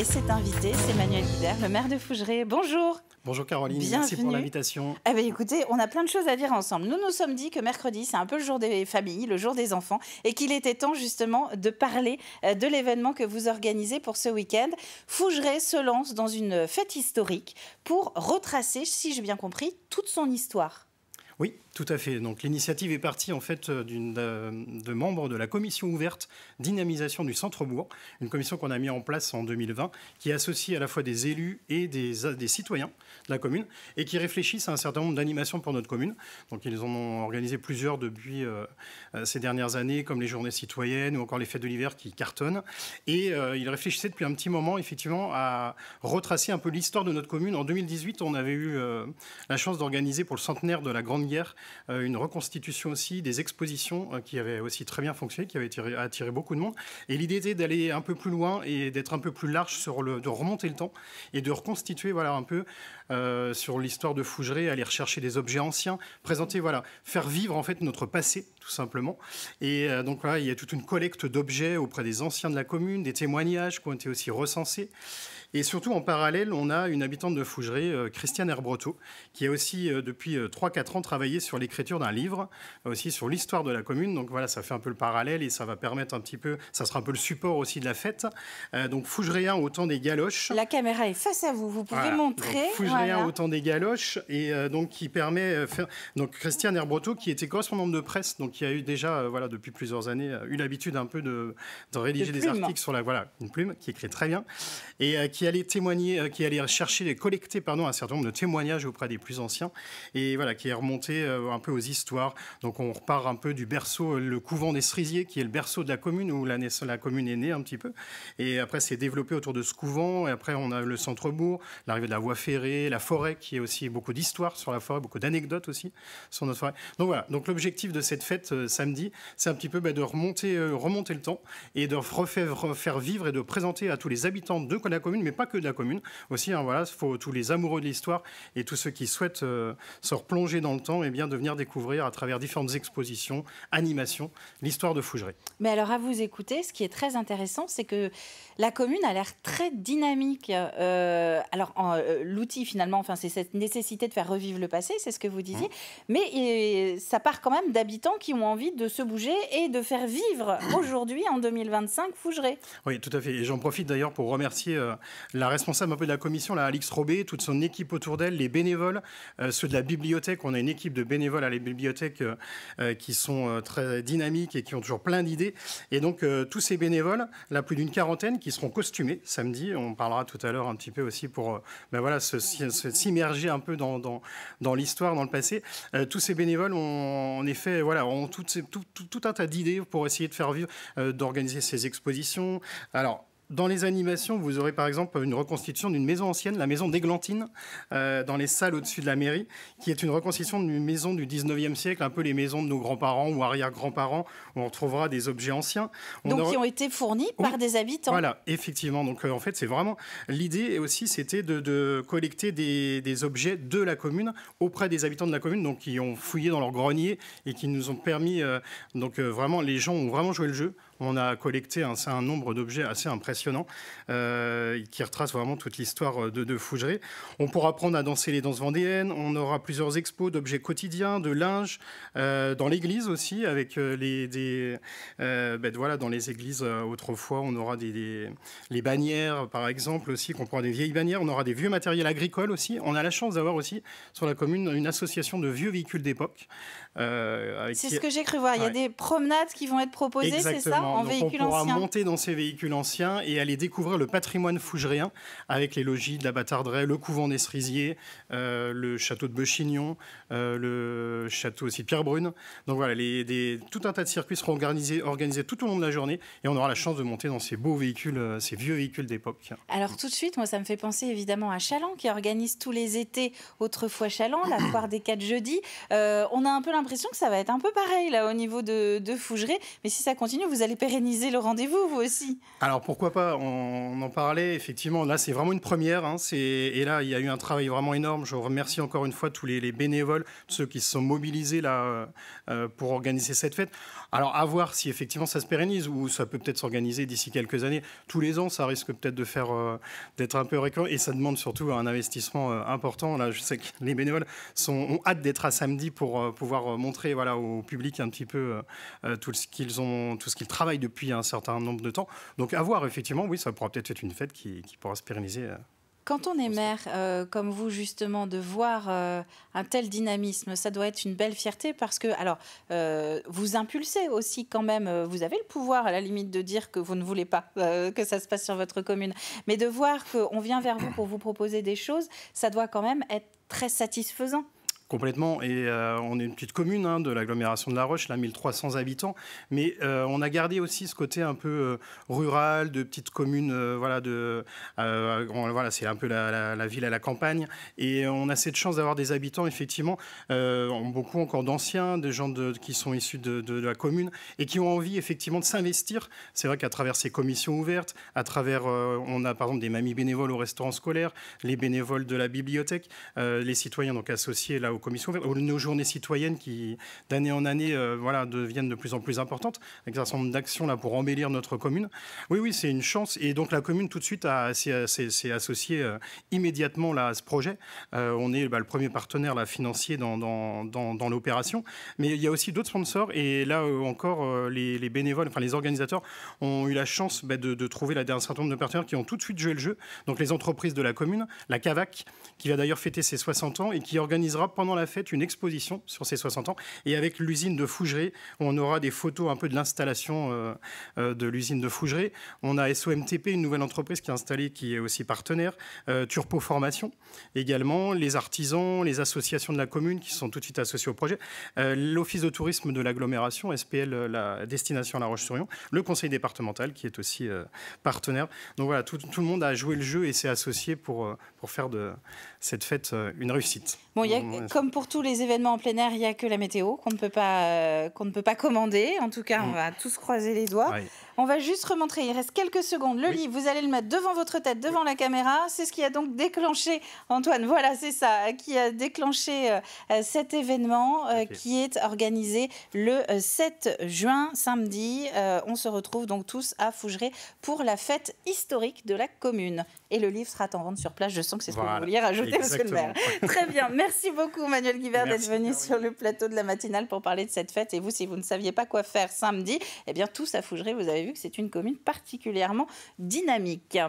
Et cet invité, c'est Manuel Guibert, le maire de Fougeray. Bonjour. Bonjour Caroline, Bienvenue. Merci pour l'invitation. Eh bien, écoutez, on a plein de choses à dire ensemble. Nous nous sommes dit que mercredi, c'est un peu le jour des familles, le jour des enfants, et qu'il était temps justement de parler de l'événement que vous organisez pour ce week-end. Fougeray se lance dans une fête historique pour retracer, si j'ai bien compris, toute son histoire. Oui, tout à fait. Donc l'initiative est partie en fait de membres de la commission ouverte dynamisation du centre-bourg, une commission qu'on a mis en place en 2020, qui associe à la fois des élus et des citoyens de la commune et qui réfléchissent à un certain nombre d'animations pour notre commune. Donc ils en ont organisé plusieurs depuis ces dernières années, comme les journées citoyennes ou encore les fêtes de l'hiver qui cartonnent. Et ils réfléchissaient depuis un petit moment effectivement à retracer un peu l'histoire de notre commune. En 2018, on avait eu la chance d'organiser pour le centenaire de la Grande Guerre une reconstitution aussi des expositions qui avaient aussi très bien fonctionné, qui avaient attiré beaucoup de monde. Et l'idée était d'aller un peu plus loin et d'être un peu plus large de remonter le temps et de reconstituer voilà, un peu sur l'histoire de Fougeray, aller rechercher des objets anciens, présenter, voilà, faire vivre en fait notre passé tout simplement. Et donc voilà, il y a toute une collecte d'objets auprès des anciens de la commune, des témoignages qui ont été aussi recensés. Et surtout, en parallèle, on a une habitante de Fougeray, Christiane Herbreteau, qui a aussi, depuis 3-4 ans, travaillé sur l'écriture d'un livre, aussi sur l'histoire de la commune. Donc voilà, ça fait un peu le parallèle et ça va permettre un petit peu, ça sera un peu le support aussi de la fête. Donc Fougerayens au temps des galoches. La caméra est face à vous, vous pouvez voilà. montrer. Fougerayens voilà. au temps des galoches et donc qui permet, donc Christiane Herbreteau, qui était correspondante de presse, donc qui a eu déjà, voilà, depuis plusieurs années, eu l'habitude un peu de rédiger des articles sur la, voilà, une plume qui écrit très bien et qui allait témoigner, qui allait chercher, collecter un certain nombre de témoignages auprès des plus anciens et voilà, qui est remonté un peu aux histoires. Donc on repart un peu du berceau, le couvent des Cerisiers, qui est le berceau de la commune, où la commune est née un petit peu. Et après, c'est développé autour de ce couvent. Et après, on a le centre-bourg, l'arrivée de la voie ferrée, la forêt, qui est aussi beaucoup d'histoires sur la forêt, beaucoup d'anecdotes aussi sur notre forêt. Donc voilà, donc l'objectif de cette fête samedi, c'est un petit peu de remonter le temps et de refaire vivre et de présenter à tous les habitants de la commune, mais pas que de la commune aussi, hein, voilà, faut tous les amoureux de l'histoire et tous ceux qui souhaitent se replonger dans le temps et bien de venir découvrir à travers différentes expositions, animations, l'histoire de Fougeray. Mais alors à vous écouter, ce qui est très intéressant, c'est que la commune a l'air très dynamique. L'outil finalement, enfin, c'est cette nécessité de faire revivre le passé, c'est ce que vous disiez, mais ça part quand même d'habitants qui ont envie de se bouger et de faire vivre aujourd'hui, en 2025, Fougeray. Oui, tout à fait. Et j'en profite d'ailleurs pour remercier la responsable un peu de la commission, la Alix Robé, toute son équipe autour d'elle, les bénévoles, ceux de la bibliothèque. On a une équipe de bénévoles à la bibliothèque qui sont très dynamiques et qui ont toujours plein d'idées. Et donc, tous ces bénévoles, là, plus d'une quarantaine, qui seront costumés samedi. On parlera tout à l'heure un petit peu aussi pour voilà, s'immerger un peu dans l'histoire, dans le passé. Tous ces bénévoles ont en effet voilà, ont tout un tas d'idées pour essayer de faire vivre, d'organiser ces expositions. Alors, dans les animations, vous aurez par exemple une reconstitution d'une maison ancienne, la maison d'Églantine, dans les salles au-dessus de la mairie, qui est une reconstitution d'une maison du 19e siècle, un peu les maisons de nos grands-parents ou arrière-grands-parents, où on retrouvera des objets anciens. Qui ont été fournis par des habitants. Voilà, effectivement. Donc en fait, c'est vraiment l'idée aussi, c'était de collecter des objets de la commune auprès des habitants de la commune, donc qui ont fouillé dans leur grenier et qui nous ont permis, vraiment, les gens ont vraiment joué le jeu. On a collecté un nombre d'objets assez impressionnant qui retrace vraiment toute l'histoire de Fougeray. On pourra apprendre à danser les danses vendéennes. On aura plusieurs expos d'objets quotidiens, de linge, dans l'église aussi, avec voilà, dans les églises autrefois, on aura les bannières, par exemple, aussi, qu'on pourra des vieilles bannières. On aura des vieux matériels agricoles aussi. On a la chance d'avoir aussi sur la commune une association de vieux véhicules d'époque. C'est ce que j'ai cru voir. Il y a des promenades qui vont être proposées, c'est ça, en véhicules anciens. On pourra monter dans ces véhicules anciens et aller découvrir le patrimoine fougerien avec les logis de la Bâtarderaie, le couvent des Cerisiers, le château de Beuchignon, le château aussi de Pierrebrune. Donc voilà, tout un tas de circuits seront organisés tout au long de la journée et on aura la chance de monter dans ces beaux véhicules, ces vieux véhicules d'époque. Alors tout de suite, moi ça me fait penser évidemment à Chaland qui organise tous les étés autrefois Chaland, la foire des 4 jeudis. On a un peu l'impression que ça va être un peu pareil là au niveau de Fougeray, mais si ça continue, vous allez pérenniser le rendez-vous, vous aussi. Alors pourquoi pas, on en parlait, effectivement, là c'est vraiment une première, hein, et là il y a eu un travail vraiment énorme. Je remercie encore une fois tous les bénévoles, ceux qui se sont mobilisés là, pour organiser cette fête. Alors à voir si effectivement ça se pérennise, ou ça peut peut-être s'organiser d'ici quelques années. Tous les ans, ça risque peut-être d'être un peu récurrent, et ça demande surtout un investissement important. Là, je sais que les bénévoles ont hâte d'être à samedi pour pouvoir montrer au public un petit peu tout ce qu'ils travaillent depuis un certain nombre de temps. Donc à voir, effectivement, oui, ça pourra peut-être être une fête qui pourra se pérenniser. Quand on est maire, comme vous justement, de voir un tel dynamisme, ça doit être une belle fierté parce que, alors, vous impulsez aussi quand même, vous avez le pouvoir à la limite de dire que vous ne voulez pas que ça se passe sur votre commune, mais de voir qu'on vient vers vous pour vous proposer des choses, ça doit quand même être très satisfaisant. Complètement, et on est une petite commune de l'agglomération de La Roche, là 1300 habitants, mais on a gardé aussi ce côté un peu rural, de petite commune, c'est un peu la ville à la campagne, et on a cette chance d'avoir des habitants, effectivement, beaucoup encore d'anciens, des gens qui sont issus de la commune, et qui ont envie effectivement de s'investir. C'est vrai qu'à travers ces commissions ouvertes, à travers, on a par exemple des mamies bénévoles au restaurant scolaire, les bénévoles de la bibliothèque, les citoyens donc associés là aux commissions ouvertes, nos journées citoyennes qui, d'année en année, deviennent de plus en plus importantes, avec un certain nombre d'actions là pour embellir notre commune. Oui, c'est une chance. Et donc la commune tout de suite s'est associée immédiatement là, à ce projet. On est le premier partenaire là, financier dans l'opération. Mais il y a aussi d'autres sponsors. Et là encore, les bénévoles, enfin les organisateurs, ont eu la chance de trouver un certain nombre de partenaires qui ont tout de suite joué le jeu. Donc les entreprises de la commune, la CAVAC, qui va d'ailleurs fêter ses 60 ans et qui organisera pendant la fête une exposition sur ses 60 ans, et avec l'usine de Fougeray, on aura des photos un peu de l'installation de l'usine de Fougeray. On a SOMTP, une nouvelle entreprise qui est installée, qui est aussi partenaire, Turpo Formation également, les artisans, les associations de la commune qui sont tout de suite associées au projet, l'office de tourisme de l'agglomération, SPL, la destination à La Roche-sur-Yon, le conseil départemental qui est aussi partenaire. Donc voilà, tout le monde a joué le jeu et s'est associé pour faire de cette fête une réussite. Bon, comme pour tous les événements en plein air, il n'y a que la météo qu'on ne peut pas commander. En tout cas, on va tous croiser les doigts. Ouais. On va juste remontrer, il reste quelques secondes. Le livre, vous allez le mettre devant votre tête, devant la caméra. C'est ce qui a donc déclenché, Antoine, voilà, c'est ça, qui a déclenché cet événement qui est organisé le 7 juin, samedi. On se retrouve donc tous à Fougeray pour la fête historique de la commune. Et le livre sera en vente sur place. Je sens que c'est ce que vous vouliez rajouter, monsieur le maire. Très bien. Merci beaucoup, Manuel Guibert, d'être venu sur le plateau de la matinale pour parler de cette fête. Et vous, si vous ne saviez pas quoi faire samedi, eh bien, tous à Fougeray, vous avez vu que c'est une commune particulièrement dynamique.